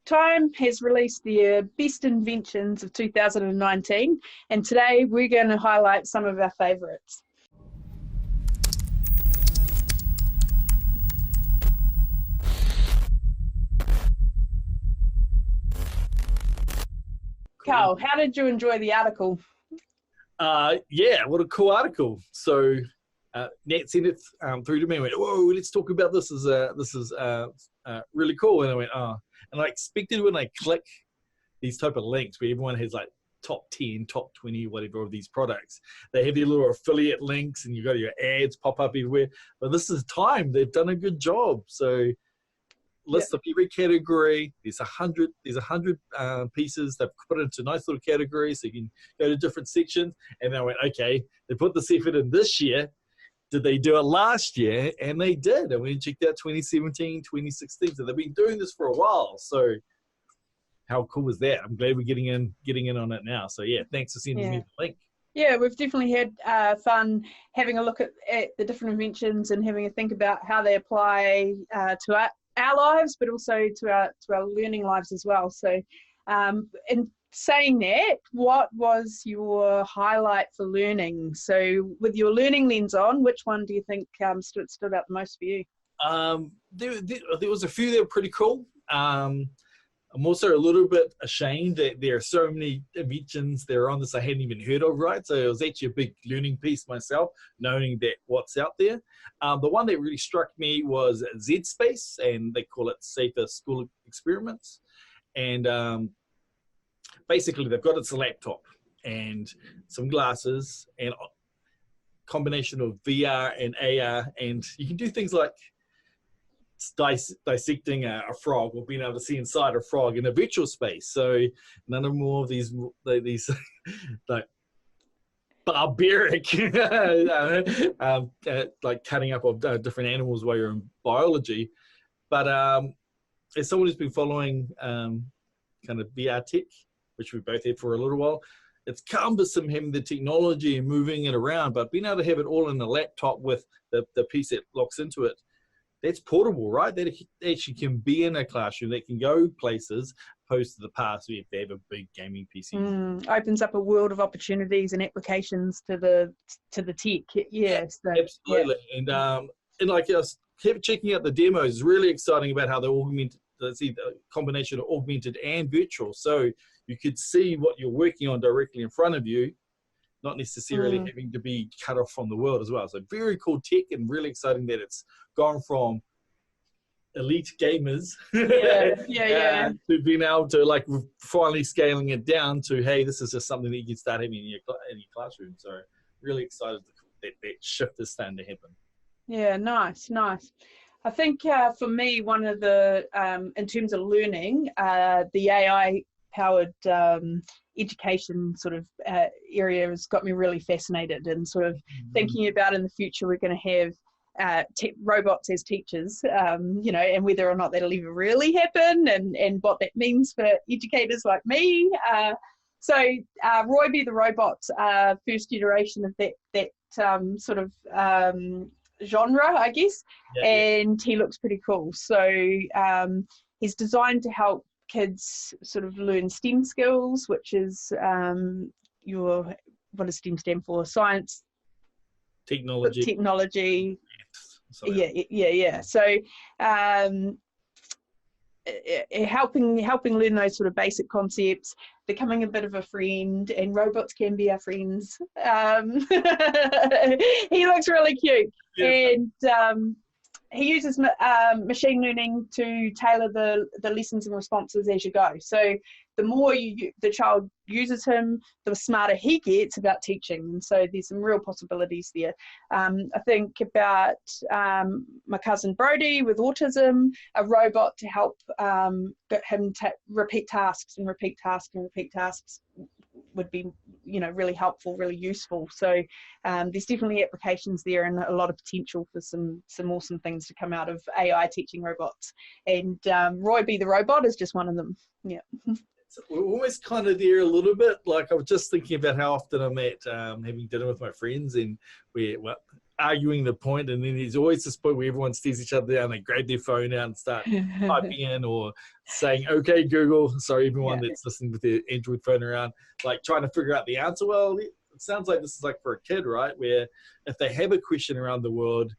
Time has released their Best Inventions of 2019, and today we're going to highlight some of our favourites. Carl, how did you enjoy the article? Yeah, what a cool article. So Nat sent it through to me and went, whoa, let's talk about this. This is really cool. And I went, oh. And I expected when I click these type of links where everyone has like top 10, top 20, whatever of these products, they have their little affiliate links and you got your ads pop up everywhere. But this is time. They've done a good job. So list of every category. There's 100 pieces. They've put it into nice little categories so you can go to different sections. And I went, okay, they put this effort in this year. Did they do it last year? And they did. And we checked out 2017, 2016. So they've been doing this for a while. So how cool is that? I'm glad we're getting in on it now. So yeah, thanks for sending me the link. Yeah, we've definitely had fun having a look at the different inventions and having a think about how they apply to our lives, but also to our learning lives as well. So in saying that, what was your highlight for learning? So with your learning lens on, which one do you think stood out the most for you? There was a few that were pretty cool. I'm also a little bit ashamed that there are so many inventions that are on this I hadn't even heard of, right? So it was actually a big learning piece myself, knowing that what's out there. The one that really struck me was Z Space, and they call it Safer School Experiments. And basically, they've got it's a laptop and some glasses and a combination of VR and AR, and you can do things like dissecting a frog or being able to see inside a frog in a virtual space. So none of more of these like barbaric like cutting up of different animals while you're in biology. But as someone who's been following kind of VR tech, which we both had for a little while, it's cumbersome having the technology and moving it around, but being able to have it all in a laptop with the piece that locks into it, that's portable, right? That actually can be in a classroom, that can go places, opposed to the past where they have a big gaming PC. Opens up a world of opportunities and applications to the tech. Yes, absolutely. Yeah. And like I kept checking out the demos. It's really exciting about how they augment. See the combination of augmented and virtual, so you could see what you're working on directly in front of you, not necessarily having to be cut off from the world as well. So very cool tech, and really exciting that it's gone from elite gamers to being able to like finally scaling it down to, hey, this is just something that you can start having in your classroom. So really excited that shift is starting to happen. Yeah, nice. I think for me, one of the, in terms of learning, the AI-powered education sort of area has got me really fascinated, and sort of thinking about in the future we're going to have robots as teachers, and whether or not that'll even really happen, and what that means for educators like me. So Roy B. the Robot's first iteration of that sort of genre, I guess, and he looks pretty cool. So he's designed to help kids sort of learn STEM skills, which is what does STEM stand for? Science, technology. Yeah. So helping learn those sort of basic concepts, becoming a bit of a friend, and robots can be our friends. He looks really cute. And he uses machine learning to tailor the lessons and responses as you go. So the more the child uses him, the smarter he gets about teaching. And so there's some real possibilities there. I think about my cousin Brody with autism, a robot to help get him to repeat tasks would be, really helpful, really useful. So there's definitely applications there, and a lot of potential for some awesome things to come out of AI teaching robots. And Roy B. the Robot is just one of them. Yeah. So we're almost kind of there a little bit. Like I was just thinking about how often I'm at having dinner with my friends, and arguing the point, and then there's always this point where everyone stares each other down, they grab their phone out and start typing in or saying, okay, Google, sorry, everyone that's listening with their Android phone around, like trying to figure out the answer. Well, it sounds like this is like for a kid, right? Where if they have a question around the world,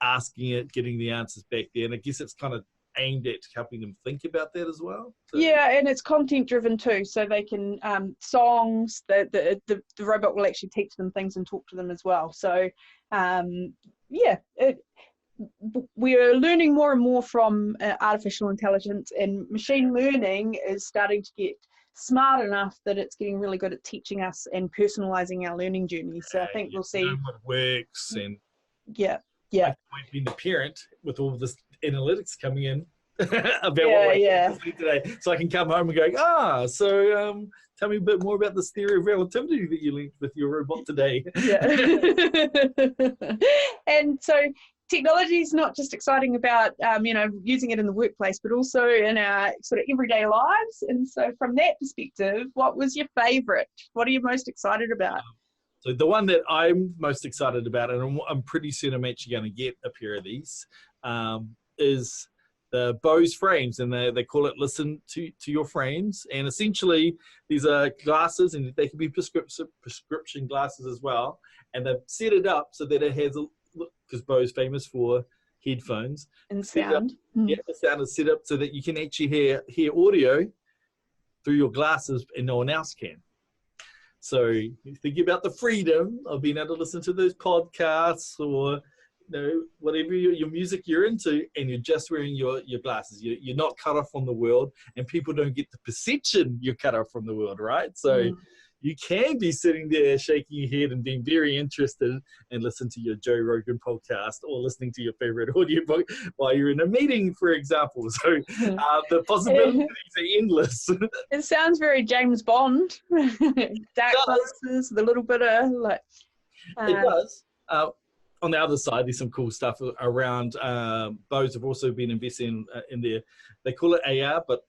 asking it, getting the answers back there. And I guess it's kind of aimed at helping them think about that as well. So. Yeah, and it's content driven too, so they can songs. The robot will actually teach them things and talk to them as well. So we're learning more and more from artificial intelligence, and machine learning is starting to get smart enough that it's getting really good at teaching us and personalizing our learning journey. So I think we'll see what works, and like being the parent with all this analytics coming in about what today, so I can come home and go, so tell me a bit more about this theory of relativity that you linked with your robot today. And so technology is not just exciting about using it in the workplace, but also in our sort of everyday lives. And so from that perspective, what was your favorite? What are you most excited about? So the one that I'm most excited about, and I'm pretty soon I'm actually going to get a pair of these, is the Bose Frames, and they call it Listen to Your Frames. And essentially, these are glasses, and they can be prescription glasses as well. And they've set it up so that it has, because Bose famous for headphones. And sound. The sound is set up so that you can actually hear audio through your glasses and no one else can. So you think about the freedom of being able to listen to those podcasts or whatever your music you're into, and you're just wearing your glasses. You're not cut off from the world, and people don't get the perception you're cut off from the world, right? So you can be sitting there shaking your head and being very interested and listen to your Joe Rogan podcast or listening to your favorite audiobook while you're in a meeting, for example. So the possibilities are endless. It sounds very James Bond. Dark glasses, the little bit of like... It does. On the other side, there's some cool stuff around. Bose have also been investing in their, they call it AR, but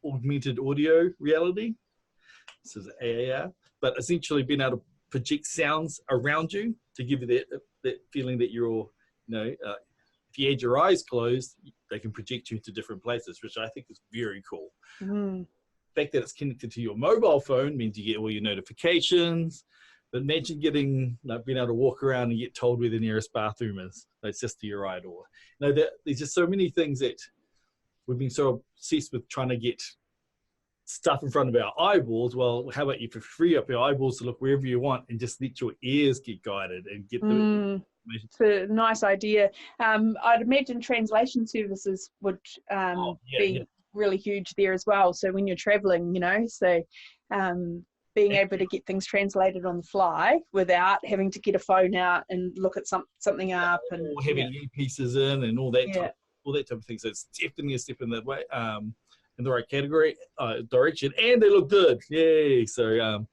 augmented audio reality. This is AR, but essentially being able to project sounds around you to give you that feeling that you're, if you had your eyes closed, they can project you to different places, which I think is very cool. The fact that it's connected to your mobile phone means you get all your notifications. But imagine being able to walk around and get told where the nearest bathroom is. That's just to your right door. There's just so many things that we've been so obsessed with trying to get stuff in front of our eyeballs. Well, how about you free up your eyeballs to look wherever you want and just let your ears get guided and get the information. It's a nice idea. I'd imagine translation services would be really huge there as well. So when you're traveling, being able to get things translated on the fly without having to get a phone out and look at something up, and or having earpieces in and all that type of thing. So it's definitely a step in that way, in the right category, direction, and they look good. Yay! So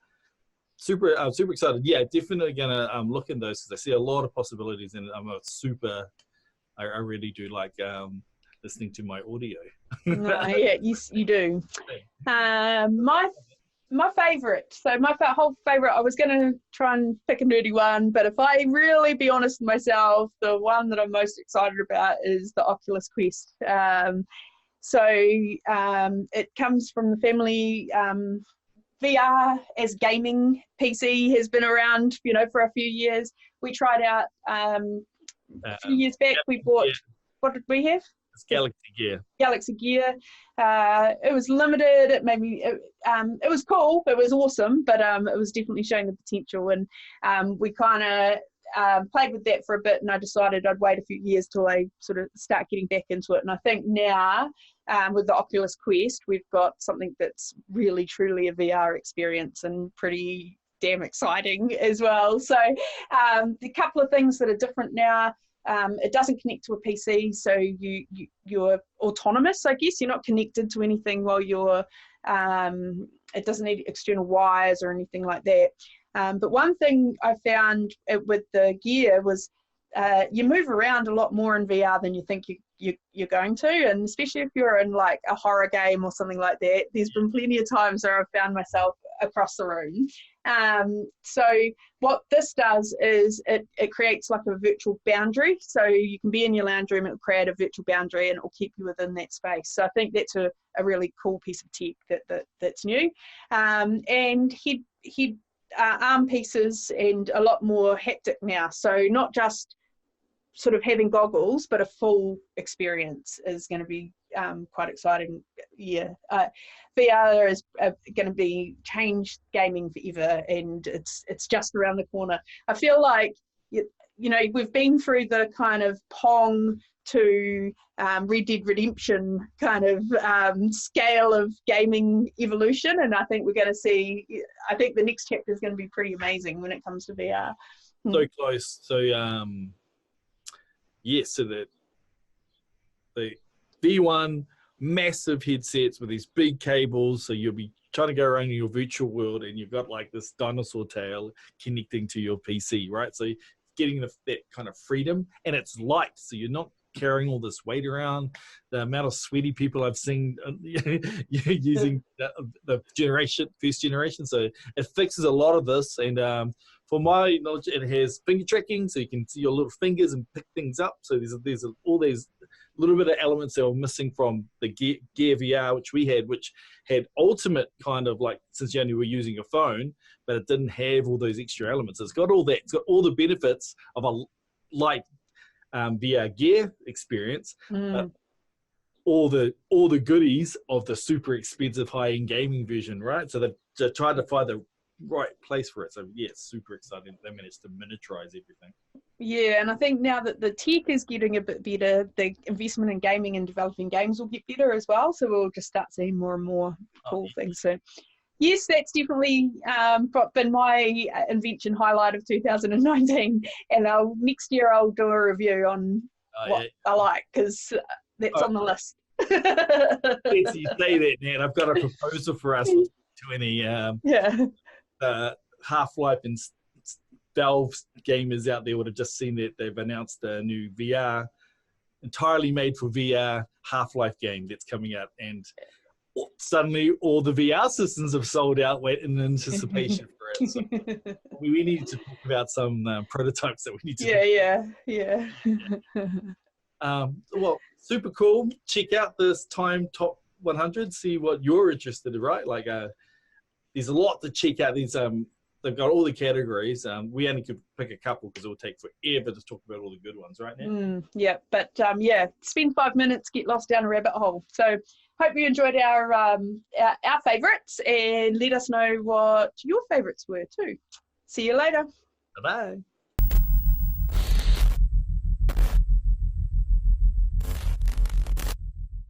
super excited. Yeah, definitely gonna look in those because I see a lot of possibilities, and I'm I really do like listening to my audio. Yes, you do. My favorite, so my whole favorite, I was going to try and pick a nerdy one, but if I really be honest with myself, the one that I'm most excited about is the Oculus Quest. It comes from the family. VR as gaming PC has been around, for a few years. We tried out a few years back. We bought, what did we have? It's Galaxy Gear. Galaxy Gear. It was limited. It made me. It was cool. It was awesome, but it was definitely showing the potential. And we kind of played with that for a bit. And I decided I'd wait a few years till I sort of start getting back into it. And I think now with the Oculus Quest, we've got something that's really truly a VR experience and pretty damn exciting as well. So a couple of things that are different now. It doesn't connect to a PC, so you're autonomous, I guess. You're not connected to anything while you're, it doesn't need external wires or anything like that. But one thing I found with the gear was you move around a lot more in VR than you think you're going to, and especially if you're in like a horror game or something like that. There's been plenty of times where I've found myself across the room. So what this does is it creates like a virtual boundary. So you can be in your lounge room, it will create a virtual boundary and it will keep you within that space. So I think that's a really cool piece of tech that's new. And head arm pieces and a lot more haptic now. So not just sort of having goggles, but a full experience is going to be quite exciting. Yeah, VR is going to be changed gaming forever, and it's just around the corner. I feel like you know we've been through the kind of Pong to Red Dead Redemption kind of scale of gaming evolution, and I think we're going to see. I think the next chapter is going to be pretty amazing when it comes to VR. So close. So yes, so the V1 massive headsets with these big cables, so you'll be trying to go around in your virtual world and you've got like this dinosaur tail connecting to your PC, right? So getting that kind of freedom, and it's light, so you're not carrying all this weight around. The amount of sweaty people I've seen using the first generation, so it fixes a lot of this. And for my knowledge, it has finger tracking, so you can see your little fingers and pick things up. So there's all these little bit of elements that were missing from the Gear VR, which had ultimate kind of like, since you only were using your phone, but it didn't have all those extra elements. It's got all that. It's got all the benefits of a light VR gear experience, but all the goodies of the super expensive high-end gaming version, right? So they're trying to find the right place for it. So yeah, it's super exciting. They managed to miniaturize everything. Yeah, and I think now that the tech is getting a bit better, the investment in gaming and developing games will get better as well. So we'll just start seeing more and more cool things. So yes, that's definitely been my invention highlight of 2019. And next year I'll do a review on what I like, because that's on the list. Yes, you say that, man. I've got a proposal for us to any Half-Life and Valve gamers out there would have just seen that they've announced a new VR, entirely made for VR Half-Life game that's coming out, and suddenly all the VR systems have sold out in anticipation for it. So we need to talk about some prototypes that we need to well, super cool. Check out this Time Top 100, see what you're interested in, right? Like there's a lot to check out. These they've got all the categories. We only could pick a couple because it would take forever to talk about all the good ones, right now. Yeah, but spend 5 minutes, get lost down a rabbit hole. So hope you enjoyed our favorites, and let us know what your favorites were too. See you later. Bye-bye.